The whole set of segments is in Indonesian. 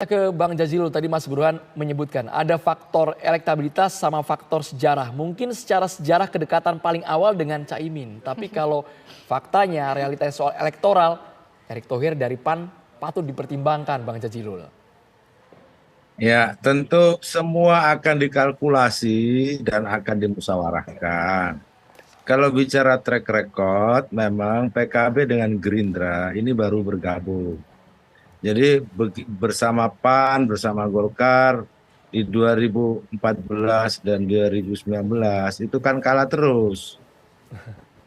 ke Bang Jazilul. Tadi Mas Burhan menyebutkan ada faktor elektabilitas sama faktor sejarah. Mungkin secara sejarah kedekatan paling awal dengan Caimin. Tapi kalau faktanya realitas soal elektoral, Erick Thohir dari PAN patut dipertimbangkan Bang Jazilul. Ya, tentu semua akan dikalkulasi dan akan dimusyawarahkan. Kalau bicara track record, memang PKB dengan Gerindra ini baru bergabung. Jadi bersama PAN, bersama Golkar di 2014 dan 2019 itu kan kalah terus.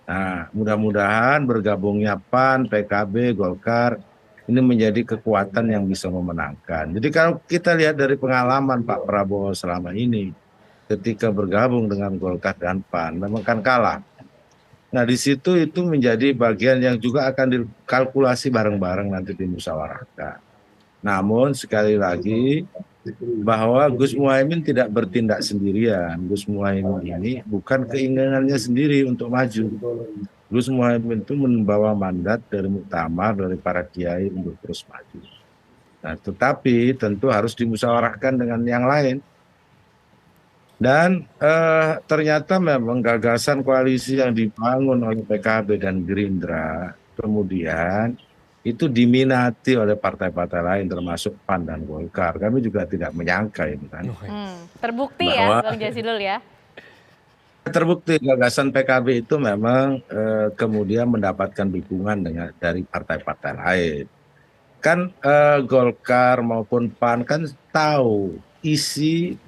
Nah, mudah-mudahan bergabungnya PAN, PKB, Golkar ini menjadi kekuatan yang bisa memenangkan. Jadi kalau kita lihat dari pengalaman Pak Prabowo selama ini, ketika bergabung dengan Golkar dan PAN, memang kan kalah. Nah, di situ itu menjadi bagian yang juga akan dikalkulasi bareng-bareng nanti dimusyawarahkan. Namun sekali lagi bahwa Gus Muhaimin tidak bertindak sendirian. Gus Muhaimin ini bukan keinginannya sendiri untuk maju. Gus Muhaimin itu membawa mandat dari muktamar dari para kiai untuk terus maju. Nah, tetapi tentu harus dimusyawarahkan dengan yang lain. Dan ternyata memang gagasan koalisi yang dibangun oleh PKB dan Gerindra kemudian itu diminati oleh partai-partai lain termasuk PAN dan Golkar. Kami juga tidak menyangka ini kan. Terbukti Bahwa ya Bang Jazilul ya. terbukti gagasan PKB itu memang kemudian mendapatkan dukungan dari partai-partai lain. Kan Golkar maupun PAN kan tahu isi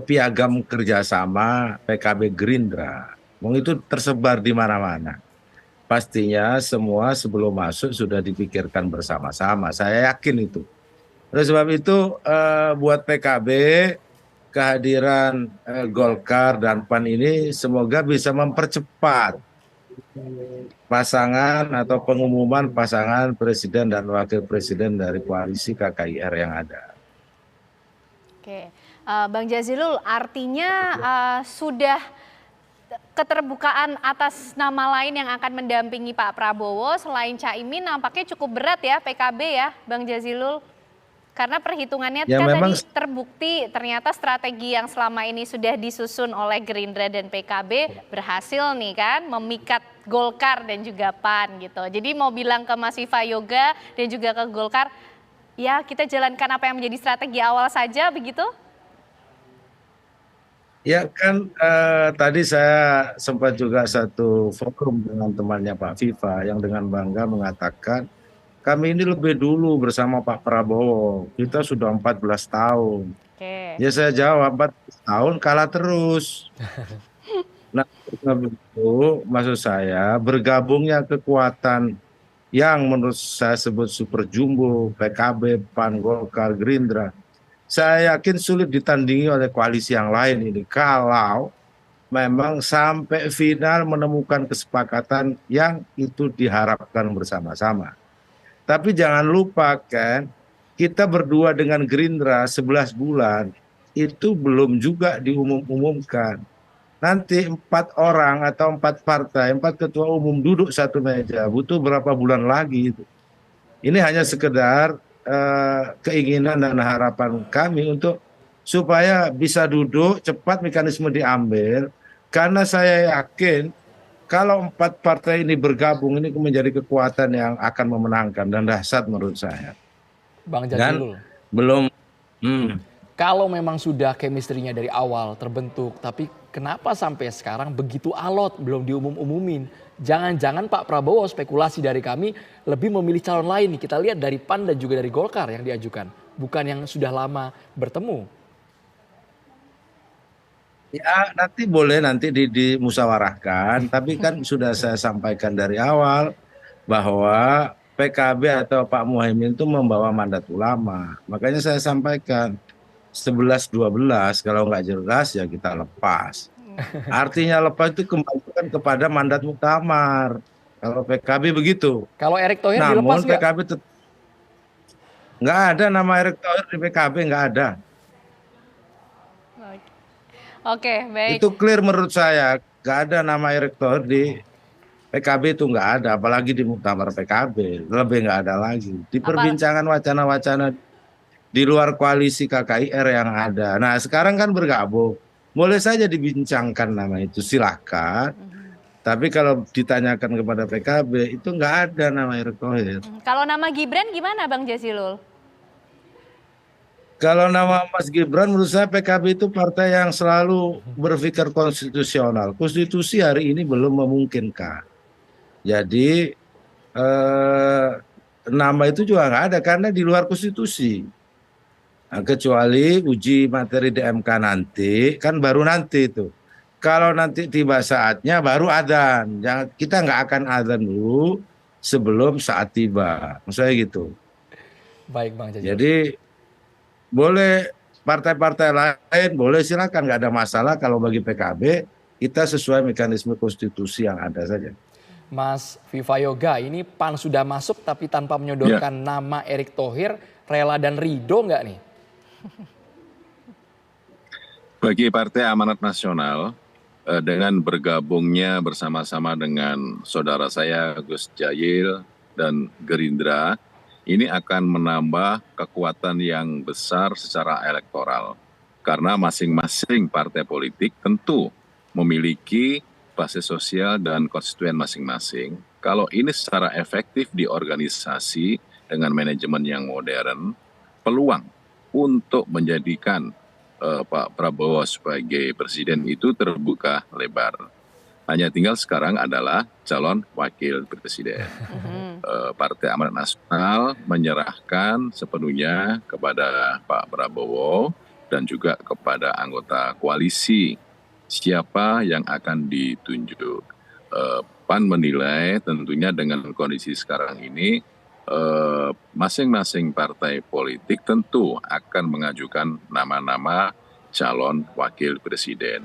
piagam kerjasama PKB Gerindra. Itu tersebar di mana-mana. Pastinya semua sebelum masuk sudah dipikirkan bersama-sama. Saya yakin itu. Oleh sebab itu buat PKB kehadiran Golkar dan PAN ini semoga bisa mempercepat pasangan atau pengumuman pasangan presiden dan wakil presiden dari koalisi KKIR yang ada. Oke, Bang Jazilul, artinya sudah keterbukaan atas nama lain yang akan mendampingi Pak Prabowo selain Caimin nampaknya cukup berat ya PKB ya Bang Jazilul. Karena perhitungannya Ya, kan memang tadi terbukti ternyata strategi yang selama ini sudah disusun oleh Gerindra dan PKB berhasil nih kan memikat Golkar dan juga PAN gitu. Jadi mau bilang ke Mas Viva Yoga dan juga ke Golkar, ya kita jalankan apa yang menjadi strategi awal saja begitu? ya kan tadi saya sempat juga satu forum dengan temannya Pak Viva yang dengan bangga mengatakan kami ini lebih dulu bersama Pak Prabowo. Kita sudah 14 tahun. Oke. Ya saya jawab 14 tahun kalah terus. Nah, itu maksud saya bergabungnya kekuatan yang menurut saya sebut super jumbo, PKB, PAN, Golkar, Gerindra. Saya yakin sulit ditandingi oleh koalisi yang lain ini kalau memang sampai final menemukan kesepakatan yang itu diharapkan bersama-sama. Tapi jangan lupa kan, kita berdua dengan Gerindra 11 bulan, itu belum juga diumumkan. Nanti 4 orang atau 4 partai, 4 ketua umum duduk satu meja, butuh berapa bulan lagi itu. Ini hanya sekedar keinginan dan harapan kami untuk supaya bisa duduk, cepat mekanisme diambil, karena saya yakin kalau 4 partai ini bergabung ini menjadi kekuatan yang akan memenangkan dan dahsyat menurut saya. Bang Dan Jazilul. belum, Kalau memang sudah chemistry-nya dari awal terbentuk, tapi kenapa sampai sekarang begitu alot belum diumum-umumin? Jangan-jangan Pak Prabowo, spekulasi dari kami, lebih memilih calon lain nih. Kita lihat dari PAN dan juga dari Golkar yang diajukan, bukan yang sudah lama bertemu. ya nanti boleh nanti dimusyawarahkan, tapi kan sudah saya sampaikan dari awal bahwa PKB atau Pak Muhaimin itu membawa mandat ulama. Makanya saya sampaikan 11-12 kalau nggak jelas ya kita lepas. Artinya lepas itu kembalikan kepada mandat muktamar. Kalau PKB begitu. Kalau Erick Thohir dilepas Namun nggak? PKB nggak ada nama Erick Thohir di PKB, nggak ada. Oke, baik. Itu clear menurut saya. Nggak ada nama Erick Thohir di PKB itu nggak ada, apalagi di muktamar PKB. Lebih nggak ada lagi. Di perbincangan wacana-wacana di luar koalisi KKIR yang ada. Nah, sekarang kan bergabung. Boleh saja dibincangkan nama itu, silahkan. Tapi kalau ditanyakan kepada PKB, itu nggak ada nama Erick Thohir. Kalau nama Gibran gimana Bang Jazilul? Kalau nama Mas Gibran, menurut saya PKB itu partai yang selalu berpikir konstitusional. Konstitusi hari ini belum memungkinkan. Jadi nama itu juga nggak ada karena di luar konstitusi. Nah, kecuali uji materi di MK nanti, kan baru nanti itu. Kalau nanti tiba saatnya baru adzan. Kita nggak akan adzan dulu sebelum saat tiba. Maksudnya gitu. Baik Bang Jazilul. Jadi boleh partai-partai lain, boleh silakan, nggak ada masalah. Kalau bagi PKB, kita sesuai mekanisme konstitusi yang ada saja. Mas Viva Yoga, ini PAN sudah masuk tapi tanpa menyodorkan nama Erick Thohir, rela dan ridho nggak nih? Bagi Partai Amanat Nasional, dengan bergabungnya bersama-sama dengan saudara saya Gus Jayil dan Gerindra, ini akan menambah kekuatan yang besar secara elektoral. Karena masing-masing partai politik tentu memiliki basis sosial dan konstituen masing-masing. Kalau ini secara efektif diorganisasi dengan manajemen yang modern, peluang untuk menjadikan Pak Prabowo sebagai presiden itu terbuka lebar. Hanya tinggal sekarang adalah calon wakil presiden. Partai Amanat Nasional menyerahkan sepenuhnya kepada Pak Prabowo dan juga kepada anggota koalisi siapa yang akan ditunjuk. PAN menilai tentunya dengan kondisi sekarang ini masing-masing partai politik tentu akan mengajukan nama-nama calon wakil presiden.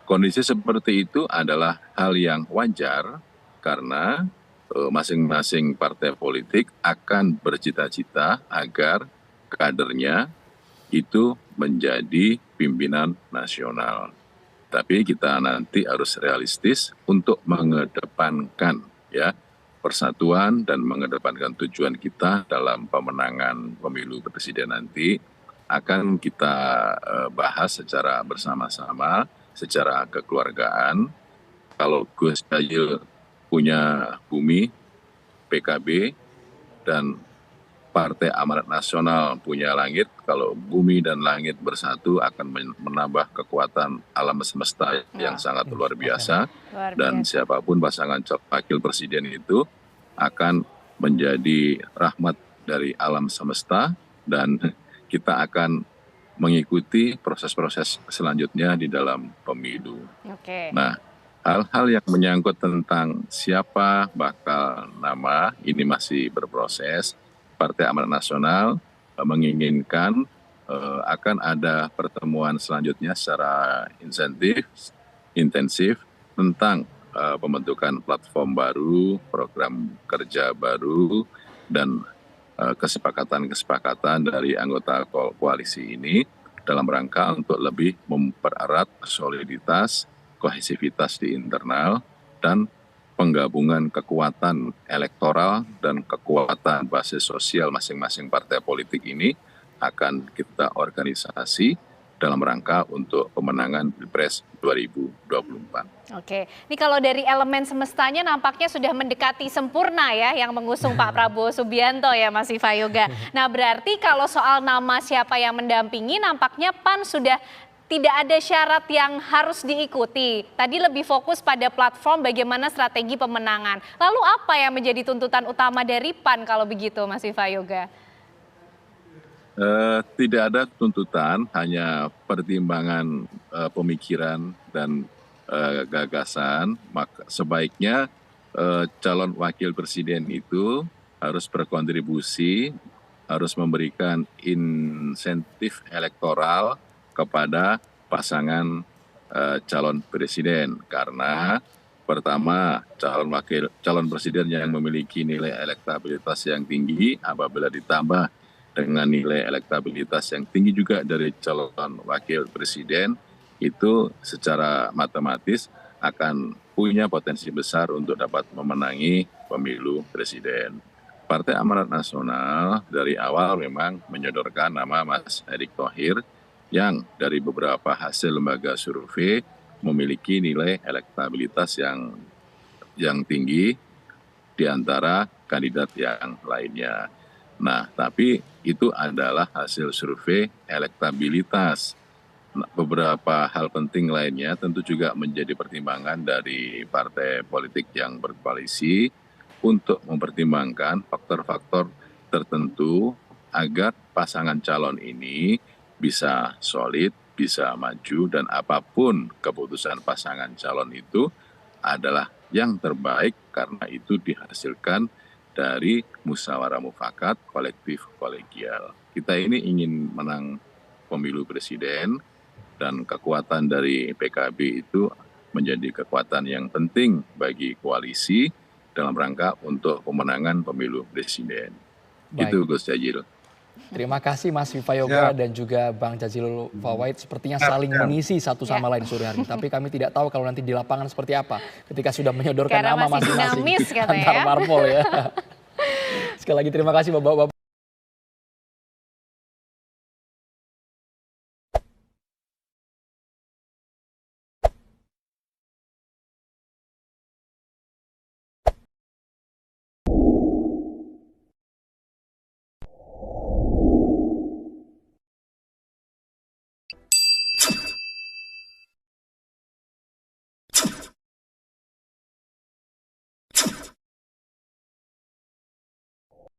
Kondisi seperti itu adalah hal yang wajar karena masing-masing partai politik akan bercita-cita agar kadernya itu menjadi pimpinan nasional. Tapi kita nanti harus realistis untuk mengedepankan persatuan dan mengedepankan tujuan kita dalam pemenangan pemilu presiden nanti akan kita bahas secara bersama-sama, secara kekeluargaan. Kalau Gus Jayil punya bumi, PKB, dan Partai Amanat Nasional punya langit, kalau bumi dan langit bersatu akan menambah kekuatan alam semesta yang sangat luar biasa. Dan siapapun pasangan wakil presiden itu akan menjadi rahmat dari alam semesta dan kita akan mengikuti proses-proses selanjutnya di dalam pemilu. Nah, hal-hal yang menyangkut tentang siapa bakal nama ini masih berproses. Partai Amanat Nasional menginginkan akan ada pertemuan selanjutnya secara intensif tentang pembentukan platform baru, program kerja baru, dan kesepakatan-kesepakatan dari anggota koalisi ini dalam rangka untuk lebih mempererat soliditas, kohesivitas di internal, dan penggabungan kekuatan elektoral dan kekuatan basis sosial masing-masing partai politik ini akan kita organisasi dalam rangka untuk pemenangan Pilpres 2024. Oke, ini kalau dari elemen semestanya nampaknya sudah mendekati sempurna ya yang mengusung Pak Prabowo Subianto ya Mas Viva Yoga. Nah berarti kalau soal nama siapa yang mendampingi nampaknya PAN sudah tidak ada syarat yang harus diikuti. Tadi lebih fokus pada platform bagaimana strategi pemenangan. Lalu apa yang menjadi tuntutan utama dari PAN kalau begitu Mas Viva Yoga? Tidak ada tuntutan, hanya pertimbangan pemikiran dan gagasan. Maka sebaiknya calon wakil presiden itu harus berkontribusi, harus memberikan insentif elektoral kepada pasangan calon presiden, karena pertama calon presiden yang memiliki nilai elektabilitas yang tinggi apabila ditambah dengan nilai elektabilitas yang tinggi juga dari calon wakil presiden itu secara matematis akan punya potensi besar untuk dapat memenangi pemilu presiden. Partai Amanat Nasional dari awal memang menyodorkan nama Mas Erick Thohir yang dari beberapa hasil lembaga survei memiliki nilai elektabilitas yang tinggi di antara kandidat yang lainnya. Nah, tapi itu adalah hasil survei elektabilitas. Nah, beberapa hal penting lainnya tentu juga menjadi pertimbangan dari partai politik yang berkoalisi untuk mempertimbangkan faktor-faktor tertentu agar pasangan calon ini bisa solid, bisa maju, dan apapun keputusan pasangan calon itu adalah yang terbaik karena itu dihasilkan dari musyawarah mufakat kolektif kolegial. Kita ini ingin menang pemilu presiden dan kekuatan dari PKB itu menjadi kekuatan yang penting bagi koalisi dalam rangka untuk pemenangan pemilu presiden. Baik. Itu Gus Jazil. Terima kasih Mas Viva Yoga Siap. dan juga Bang Jazilul Fawait. Sepertinya Siap, saling siap. mengisi satu sama lain sore hari. Tapi kami tidak tahu kalau nanti di lapangan seperti apa. Ketika sudah menyodorkan Karena nama masih masing-masing dinamis katanya antar ya. parpol ya. Sekali lagi terima kasih Bapak-Bapak.